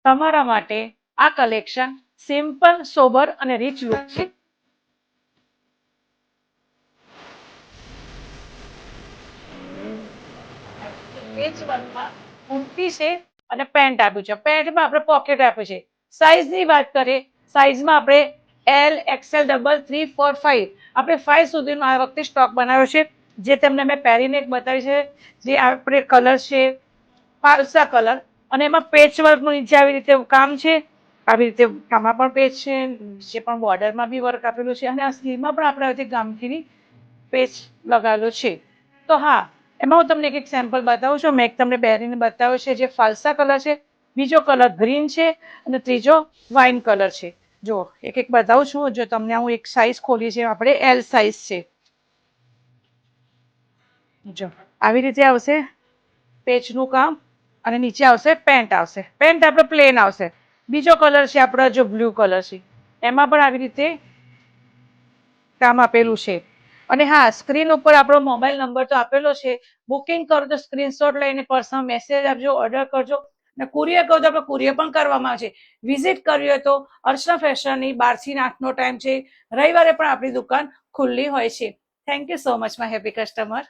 તમારા માટે આ કલેક્શન સિમ્પલ, સોબર અને રીચ લુક છે. કુર્તી છે અને પેન્ટ આપ્યું છે. પેન્ટમાં આપણે પોકેટ આપ્યું છે. સાઈઝની વાત કરીએ, સાઈઝમાં આપણે એલ, એક્સએલ, ડબલ, 3, 4, 5 આપણે 5 સુધીનો આ વખતે સ્ટોક બનાવ્યો છે. જે તમને મેં પહેરીને એક બતાવી છે. જે આપણે કલર છે ફાલસા કલર, અને એમાં પેચવર્કનું નીચે આવી રીતે કામ છે. આવી રીતે આમાં પણ પેચ છે, નીચે પણ બોર્ડરમાં બી વર્ક આપેલું છે, અને આ સ્લીવમાં પણ આપણે આવી ગામઠીની પેચ લગાવેલો છે. તો હા, એમાં હું તમને એક સેમ્પલ બતાવું છું. મેં તમને પહેરીને બતાવ્યો છે, જે ફાલસા કલર છે, બીજો કલર ગ્રીન છે, અને ત્રીજો વાઇન કલર છે. જો એક એક બતાવું છું. જો તમને હું એક સાઈઝ ખોલી છે, આપણે એલ સાઈઝ છે. જો આવી રીતે આવશે પેચનું કામ, અને નીચે આવશે પેન્ટ આવશે. પેન્ટ આપણે પ્લેન આવશે. બીજો કલર છે આપણો જો બ્લુ કલર છે, એમાં પણ આવી રીતે કામ આપેલું છે. અને હા, સ્ક્રીન ઉપર આપણો મોબાઈલ નંબર તો આપેલો છે. બુકિંગ કરો તો સ્ક્રીનશોટ લઈને પર્સનલ મેસેજ આપજો, ઓર્ડર કરજો. અને કુરિયર કહો તો આપણે કુરિયર પણ કરવામાં આવશે. વિઝિટ કરવી હોય તો અર્ચના ફેશનની 12 થી 8નો ટાઈમ છે. રવિવારે પણ આપણી દુકાન ખુલ્લી હોય છે. Thank you so much my happy customer.